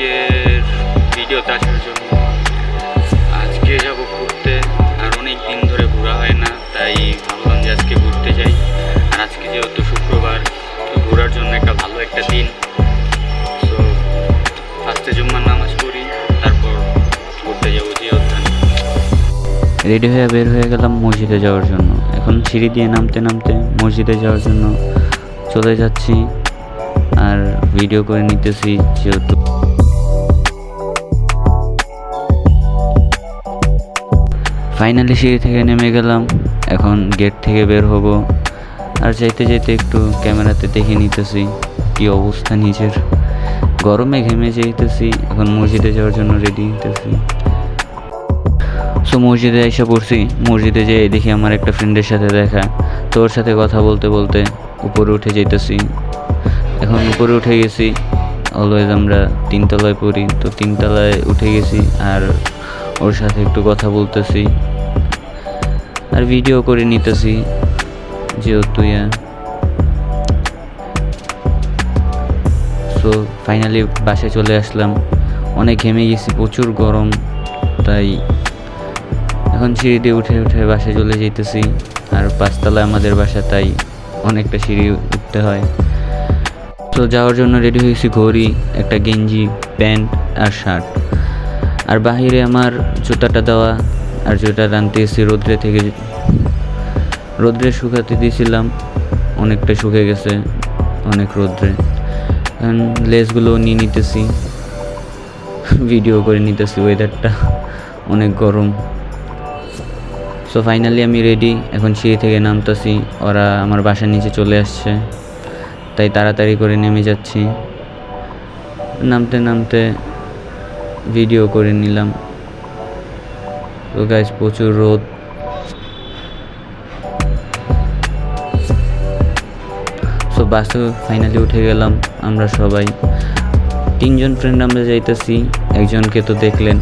আজকের ভিডিওতে আসার জন্য। আজকে যাব ঘুরতে, আর অনেক দিন ধরে ঘোরা হয় না, তাই ভাবলাম যে আজকে ঘুরতে যাই। আর আজকে যেহেতু শুক্রবার, তো ঘোরার জন্য একটা ভালো একটা দিন। সো ফার্স্টে জুম্মার নামাজ পড়ি, তারপর ঘুরতে যাবো জিয়াউদ্দান। রেডি হয়ে বের হয়ে গেলাম মসজিদে যাওয়ার জন্য। এখন সিঁড়ি দিয়ে নামতে নামতে মসজিদে যাওয়ার জন্য চলে যাচ্ছি, আর ভিডিও করে নিতেছি যেহেতু। ফাইনালি সিঁড়ি থেকে নেমে গেলাম, এখন গেট থেকে বের হব। আর যাইতে যাইতে একটু ক্যামেরাতে দেখে নিতেছি কি অবস্থা নিজের। গরমে ঘেমে যাইতেছি, এখন মসজিদে যাওয়ার জন্য রেডি নিতেছি। সো মসজিদে এসে পড়ছি। মসজিদে যেয়ে দেখি আমার একটা ফ্রেন্ডের সাথে দেখা, তো ওর সাথে কথা বলতে বলতে উপরে উঠে যাইতেছি। এখন উপরে উঠে গেছি, অলওয়েজ আমরা 3 তলায় পড়ি, তো 3 তলায় উঠে গেছি। আর ওর সাথে একটু কথা বলতেছি আর ভিডিও করে নিতেছি যেহেতু। সো ফাইনালি বাসায় চলে আসলাম। অনেক ঘেমে গেছি, প্রচুর গরম, তাই এখন সিঁড়ি দিয়ে উঠে উঠে বাসায় চলে যেতেছি। আর 5 তলায় আমাদের বাসা, তাই অনেকটা সিঁড়ি উঠতে হয়। তো যাওয়ার জন্য রেডি হয়েছি, ঘড়ি, একটা গেঞ্জি, প্যান্ট আর শার্ট। আর বাহিরে আমার জুতাটা দেওয়া, আর জুতাটা আনতে এসেছি রোদ্রে থেকে। রোদ্রে শুকাতে দিয়েছিলাম, অনেকটা শুকে গেছে অনেক রোদ্রে। এখন লেসগুলো নিয়ে নিতেছি, ভিডিও করে নিতেছি। ওয়েদারটা অনেক গরম। সো ফাইনালি আমি রেডি, এখন সিঁড়ি থেকে নামতেছি। ওরা আমার বাসার নিচে চলে আসছে, তাই তাড়াতাড়ি করে নেমে যাচ্ছি। নামতে নামতে ভিডিও করে নিলাম। তো গাইস, প্রচুর রোদ। সো বাসে ফাইনালি উঠে গেলাম আমরা সবাই। 3 জন ফ্রেন্ড আমরা যাইতেছি। একজনকে তো দেখলেন,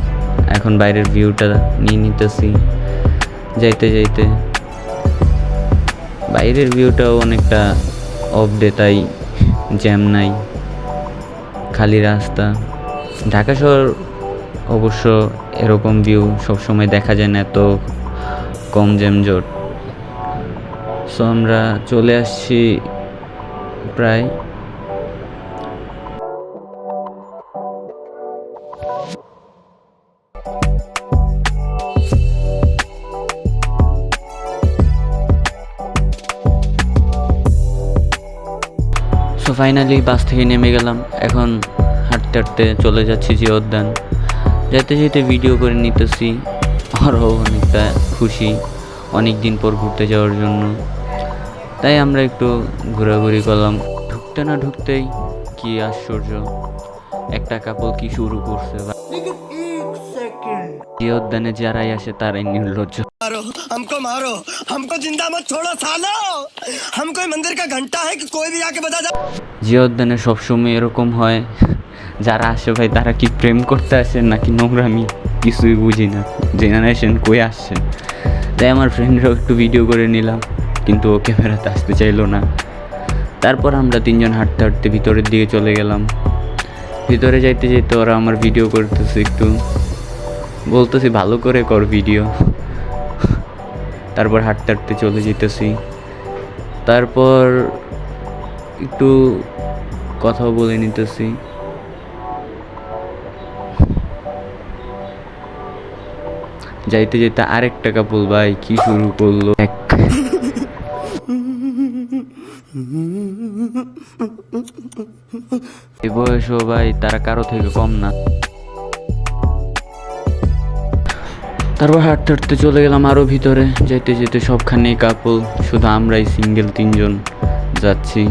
এখন বাইরের ভিউটা নিয়ে নিতেছি যাইতে যাইতে। বাইরের ভিউটাও অনেকটা অফ ডে, তাই জ্যাম নাই, খালি রাস্তা। ঢাকা শহর অবশ্য এরকম ভিউ সবসময় দেখা যায় না, এত কম জ্যামজট। সো আমরা চলে আসছি প্রায়। সো ফাইনালি বাস থেকে নেমে গেলাম। এখন হাঁটতে হাঁটতে চলে যাচ্ছি জিয়াউদ্দান। যেতে যেতে ভিডিও করে নিতেছি। আরও অনেকটা খুশি অনেক দিন পর ঘুরতে যাওয়ার জন্য, তাই আমরা একটু ঘোরাঘুরি করলাম। ঢুকতে না ঢুকতেই কি আশ্চর্য, একটা কাপল কি শুরু করছে। জিয়াউদ্দানে যারাই আসে তারাই নির্লজ্জ। हमको मारो, हमको जिंदा मत छोड़ो सालो, हम कोई मंदिर का घंटा है कि कोई भी आके बता जा। জিয়াউদ্দানে সবসময় এরকম হয়, যারা আসে ভাই তারা কি প্রেম করতে আসেন নাকি নোংরামি, কিছুই বুঝি না। জেনারেশন কই আসছেন। তাই আমার ফ্রেন্ডরাও একটু ভিডিও করে নিলাম, কিন্তু ও ক্যামেরাতে আসতে চাইলো না। তারপর আমরা 3 জন হাঁটতে হাঁটতে ভিতরের দিকে চলে গেলাম। ভিতরে যাইতে যাইতে ওরা আমার ভিডিও করতেছে, একটু বলতেছি ভালো করে কর ভিডিও। তারপর হাঁটতে হাঁটতে চলে যেতেছি। তারপর একটু কথাও বলে নিতেছি। যাইতে যেতে আরেকটা কাপল ভাই কি শুরু করলো। এই বয়সও ভাই তারা কারো থেকে কম না। তারপর হাঁটতে হাঁটতে চলে গেলাম আরও ভিতরে। যেতে যেতে সবখানেই কাপল, শুধু আমরাই সিঙ্গেল 3 জন যাচ্ছি।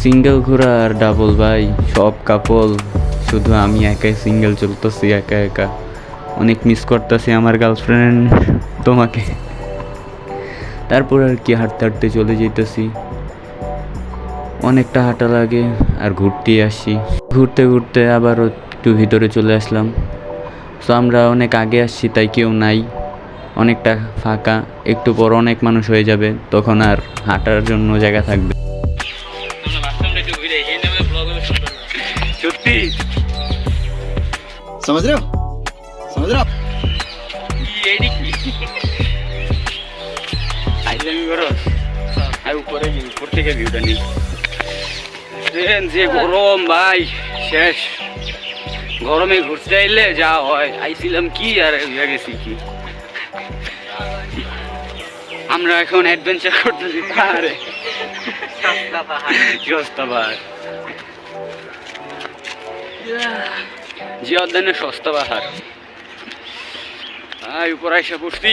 সিঙ্গেল ঘোরা আর ডাবল ভাই সব কাপল, শুধু আমি একাই সিঙ্গেল চলতেছি একা একা। অনেক মিস করতেছি আমার গার্লফ্রেন্ড তোমাকে। তারপর আর কি হাঁটতে হাঁটতে চলে যেতেছি। অনেকটা হাঁটা লাগে আর ঘুরতেই আসি। ঘুরতে ঘুরতে আবারও একটু ভিতরে চলে আসলাম। সো আমরা অনেক আগে আসছি, তাই কেউ নাই, অনেকটা ফাঁকা। একটু পর অনেক মানুষ হয়ে যাবে, তখন আর হাঁটার জন্য জায়গা থাকবে। সত্যি समझ रहे हो समझ रहे हो আইলামি করো আর উপরে উপর থেকে ভিউটা নেই ট্রেন যে গরম ভাই শেষ গরমে ঘুরতে আইলে যা হয় আইছিলাম কি আর হয়ে গেছি কি আমরা এখন অ্যাডভেঞ্চার করতেছি পাহাড়ে সস্তা পাহাড় জিয়াউদ্দিনের সস্তা পাহাড় উপর আইসা পড়ছি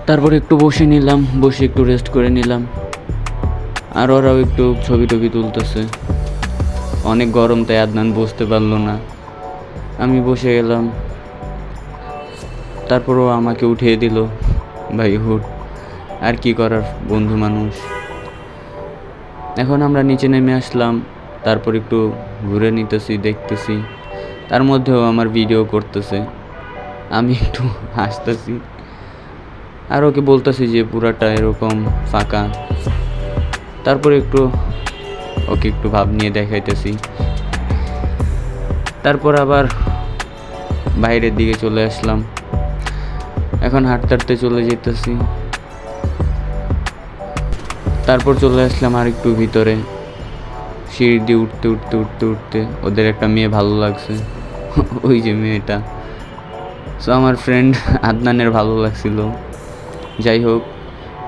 তারপর একটু বসে নিলাম, বসে একটু রেস্ট করে নিলাম। আর ওরাও একটু ছবি টবি তুলতেছে। অনেক গরম তাই আদনান বসতে পারলো না, আমি বসে গেলাম। তারপরও আমাকে উঠিয়ে দিল, ভাই হুট, আর কি করার, বন্ধু মানুষ। এখন আমরা নিচে নেমে আসলাম, তারপর একটু ঘুরে নিতেছি, দেখতেছি। তার মধ্যেও আমার ভিডিও করতেছে, আমি একটু হাসতেছি আর ওকে বলতেছি যে পুরাটা এরকম ফাঁকা। তারপরে ওকে একটু ভাব নিয়ে দেখাইতেছি। তারপর আবার বাইরের দিকে চলে আসলাম। এখন হাঁটতে হাঁটতে চলে যেতেছি। তারপর চলে আসলাম আর একটু ভিতরে, সিঁড়ি দিয়ে উঠতে উঠতে উঠতে উঠতে ওদের একটা মেয়ে ভালো লাগছে, ওই যে মেয়েটা। সো আমার ফ্রেন্ড আদনানের ভালো লাগছিল। যাই হোক,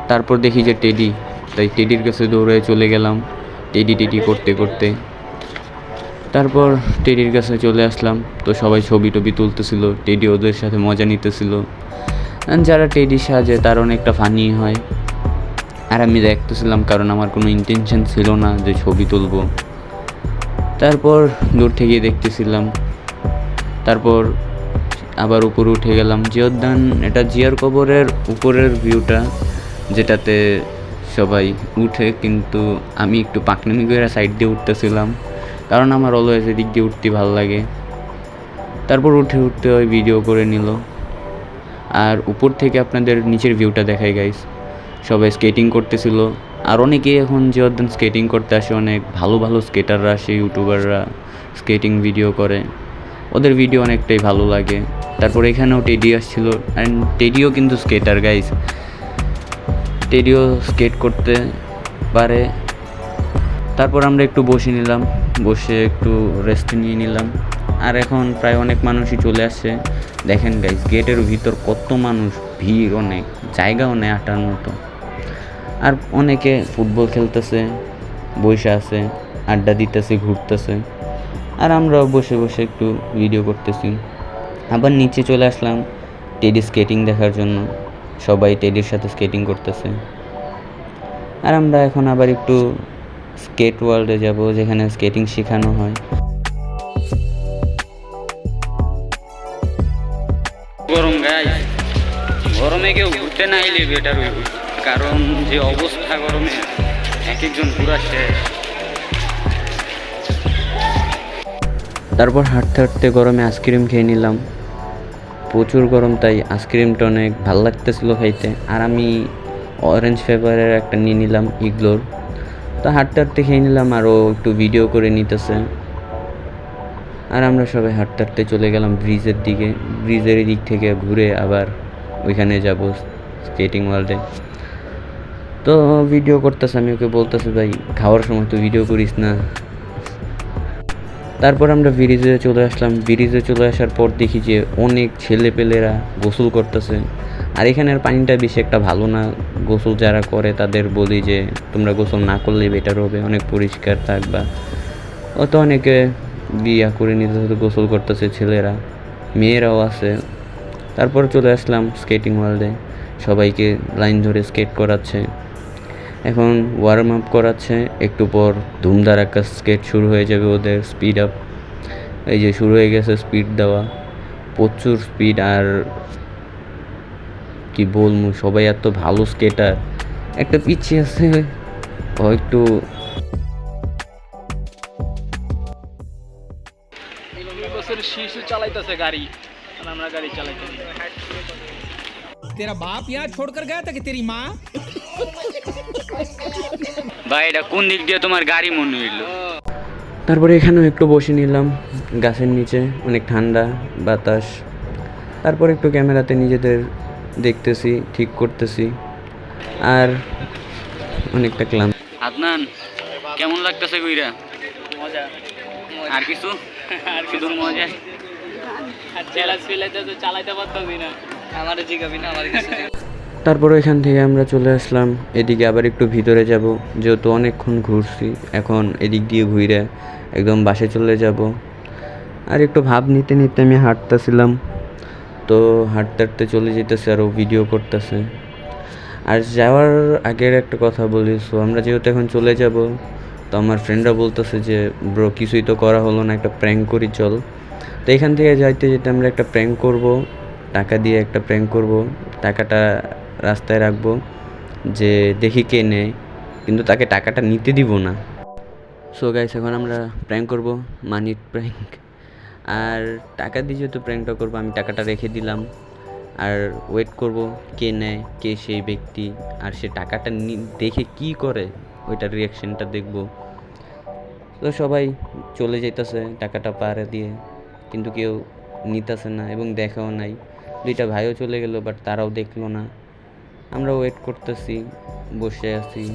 তারপর দেখি যে টেডি, তাই টেডির কাছে দৌড়ে চলে গেলাম, টেডি করতে করতে। তারপর টেডির কাছে চলে আসলাম, তো সবাই ছবি টবি তুলতেছিল, টেডি ওদের সাথে মজা নিতেছিল। যারা টেডি সাজে তার অনেকটা ফানি হয়, আর আমি দেখতেছিলাম, কারণ আমার কোনো ইন্টেনশন ছিল না যে ছবি তুলব। তারপর দূর থেকে দেখতেছিলাম। তারপর আবার উপরে উঠে গেলাম। জিয়াউদ্দিন, এটা জিয়ার কবরের উপরের ভিউটা, যেটাতে সবাই উঠে, কিন্তু আমি একটু পাকনামি করে সাইড দিয়ে উঠতেছিলাম, কারণ আমার অলওয়েজ এদিক দিয়ে উঠতে ভালো লাগে। তারপর উঠে উঠতে ওই ভিডিও করে নিল। আর উপর থেকে আপনাদের নিচের ভিউটা দেখাই গাইস, সবাই স্কেটিং করতেছিল। আর অনেকেই এখন জিয়াউদ্দিন স্কেটিং করতে আসে, অনেক ভালো ভালো স্কেটাররা আসে, ইউটিউবাররা স্কেটিং ভিডিও করে, ওদের ভিডিও অনেকটাই ভালো লাগে। তারপর এখানেও টেডি আসছিল, অ্যান্ড টেডিও কিন্তু স্কেটার গাইস, টেডিও স্কেট করতে পারে। তারপর আমরা একটু বসে নিলাম, বসে একটু রেস্ট নিয়ে নিলাম। আর এখন প্রায় অনেক মানুষই চলে আসছে। দেখেন গাইস, গেটের ভিতর কত মানুষ, ভিড় অনেক, জায়গাও নেই আটার মতো। আর অনেকে ফুটবল খেলতেছে, বসে আছে, আড্ডা দিতেছে, ঘুরতেছে। আর আমরাও বসে বসে একটু ভিডিও করতেছি। আবার নিচে চলে আসলাম টেডি স্কেটিং দেখার জন্য, সবাই টেডির সাথে স্কেটিং করতেছে। আর আমরা এখন আবার একটু স্কেট ওয়ার্ল্ডে যাব, যেখানে স্কেটিং শেখানো হয়। গরম গাইস, গরমে কেউ ঘুরতে না এলে বেটার হইব, কারণ যে অবস্থা গরমে এক একজন পুরা শেষ। তারপর হাঁটতে হাঁটতে গরমে আইসক্রিম খেয়ে নিলাম, প্রচুর গরম, তাই আইসক্রিমটা অনেক ভালো লাগতেছিল খাইতে। আর আমি অরেঞ্জ ফ্লেভারের একটা নিয়ে নিলাম, ইগলোর। তো হাঁটতে হাঁটতে খেয়ে নিলাম, আর ও একটু ভিডিও করে নিতেছে। আর আমরা সবাই হাঁটতে হাঁটতে চলে গেলাম ব্রিজের দিকে। ব্রিজের দিক থেকে ঘুরে আবার ওইখানে যাব, স্কেটিং ওয়ার্ল্ডে। তো ভিডিও করতেছে, আমি ওকে বলতেছি, ভাই খাওয়ার সময় তো ভিডিও করিস না। তারপর আমরা ব্রিজে চলে আসলাম। ব্রিজে চলে আসার পর দেখি যে অনেক ছেলেপেলেরা গোসল করতেছে। আর এখানের পানিটা বেশি একটা ভালো না, গোসল যারা করে তাদের বলি যে তোমরা গোসল না করলে বেটার হবে, অনেক পরিষ্কার থাকবা। ও তো অনেকে বিয়া করে নিতে গোসল করতেছে ছেলেরা, মেয়েরাও আছে। তারপর চলে আসলাম স্কেটিং ওয়ার্ল্ডে, সবাইকে লাইন ধরে স্কেট করাচ্ছে। এখন ওয়ার্ম আপ করাচ্ছে, একটু পর ধুমধারাক্কা স্কেট শুরু হয়ে যাবে ওদের, স্পিড আপ। এই যে শুরু হয়ে গেছে স্পিড দেওয়া, প্রচুর স্পিড। আর কি বলবো, সবাই এত ভালো স্কেটার। একটা পিছিয়ে আছে, ও একটু বছর শিশু চালাইতেছে গাড়ি, আমরা গাড়ি চালাইতে तेरा बाप यहाँ छोड़कर गया था कि तेरी माँ? ভাই এটা কোন দিক দিয়ে তোমার গাড়ি মনে হইলো? তারপরে এখানেও একটু বসে নিলাম গাছের নিচে, অনেক ঠান্ডা বাতাস। তারপর একটু ক্যামেরাতে নিজেদের দেখতেছি, ঠিক করতেছি, আর অনেকটা ক্লান্ত। আদনান কেমন লাগতেছে কইরা? মজা। আর কিছু? আর শুধু মজা। আর চালাইতে তো চালাইতে পারতামই না। আমারে জিগাবি না, আমার কিছু তারপরে এখান থেকে আমরা চলে আসলাম এদিকে, আবার একটু ভিতরে যাব, যেহেতু অনেকক্ষণ ঘুরছি। এখন এদিক দিয়ে ঘুরে একদম বাসে চলে যাব। আর একটু ভাব নিতে নিতে আমি হাঁটতেছিলাম, তো হাঁটতে হাঁটতে চলে যেতেছে, আরও ভিডিও করতেছে। আর যাওয়ার আগের একটা কথা বলি, সো আমরা যেহেতু এখন চলে যাব, তো আমার ফ্রেন্ডরা বলতেছে যে ব্রো কিছুই তো করা হলো না, একটা প্র্যাঙ্ক করি চল। তো এখান থেকে যাইতে যেতে আমরা একটা প্র্যাঙ্ক করব, টাকা দিয়ে একটা প্র্যাঙ্ক করব। টাকাটা রাস্তায় রাখবো, যে দেখি কে নেয়, কিন্তু তাকে টাকাটা নিতে দিব না। সো গাইস, এখন আমরা প্র্যাঙ্ক করব, মানি প্র্যাঙ্ক। আর টাকা দিয়ে যেহেতু প্র্যাঙ্কটা করবো, আমি টাকাটা রেখে দিলাম আর ওয়েট করব কে নেয়, কে সেই ব্যক্তি, আর সে টাকাটা দেখে কি করে ওইটার রিয়াকশানটা দেখব। তো সবাই চলে যাইতেছে টাকাটা পারে দিয়ে, কিন্তু কেউ নিতেছে না এবং দেখাও নাই। দুইটা ভাইও চলে গেল, বাট তারাও দেখলো না। আমরা ওয়েট করতেছি, বসে আছি,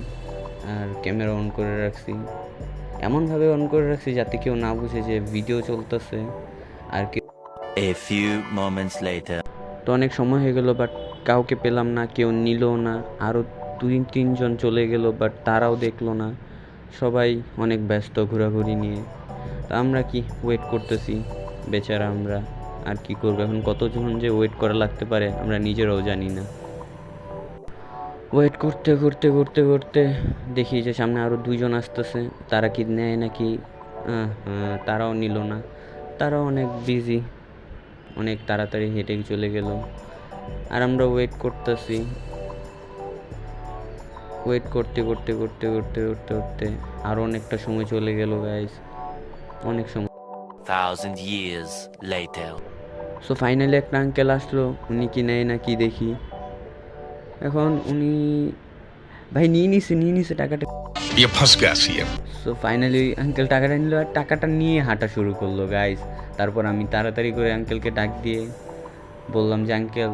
আর ক্যামেরা অন করে রাখছি, এমনভাবে অন করে রাখছি যাতে কেউ না বুঝে যে ভিডিও চলতেছে। আর কি A few moments later. তো অনেক সময় হয়ে গেল, বাট কাউকে পেলাম না, কেউ নিলও না। আরও 2-3 জন চলে গেল, বাট তারাও দেখলো না। সবাই অনেক ব্যস্ত ঘোরাঘুরি নিয়ে। তো আমরা কি ওয়েট করতেছি, বেচারা আমরা। আর কি করবো এখন, কতজন যে ওয়েট করা লাগতে পারে আমরা নিজেরাও জানি না। ওয়েট করতে করতে করতে করতে দেখি যে সামনে আরও 2জন আসতেছে। তারা কি নেয় নাকি, তারাও নিল না। তারাও অনেক বিজি, অনেক তাড়াতাড়ি হেঁটে চলে গেল। আর আমরা ওয়েট করতেছি, ওয়েট করতে করতে করতে করতে করতে করতে আরও অনেকটা সময় চলে গেল গাইস, অনেক সময়। 1,000 years later. সো ফাইনালি একটা আঙ্কেল আসলো, উনি কি নেয় না কি দেখি। এখন উনি ভাই নিয়ে নিছে টাকাটা। সো ফাইনালি আঙ্কেল টাকাটা নিল, আর টাকাটা নিয়ে হাঁটা শুরু করলো গাইস। তারপর আমি তাড়াতাড়ি করে আঙ্কেলকে ডাক দিয়ে বললাম যে আঙ্কেল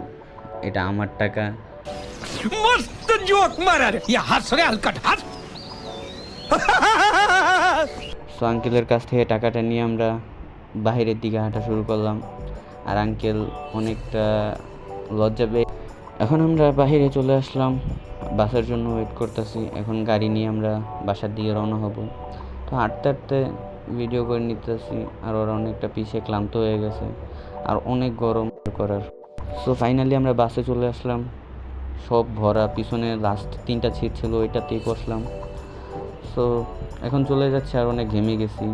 এটা আমার টাকা। मस्त जोक मारा रे ये हंस रे हलकट हंस সো আঙ্কেলের কাছ থেকে টাকাটা নিয়ে আমরা বাইরের দিকে হাঁটা শুরু করলাম। আর আঙ্কেল অনেকটা লজ্জা পেয়ে এখন আমরা বাইরে চলে আসলাম, বাসার জন্য ওয়েট করতেছি। এখন গাড়ি নিয়ে আমরা বাসার দিকে রওনা হব। তো হাঁটতে হাঁটতে ভিডিও করে নিতেছি, আর ওরা অনেকটা পিছিয়ে ক্লান্ত হয়ে গেছে, আর অনেক গরম করার। সো ফাইনালি আমরা বাসে চলে আসলাম, সব ভরা, পিছনে লাস্ট 3টা সিট ছিল, ওইটাতেই বসলাম। সো এখন চলে যাচ্ছে, আর অনেক ঘেমে গেছি।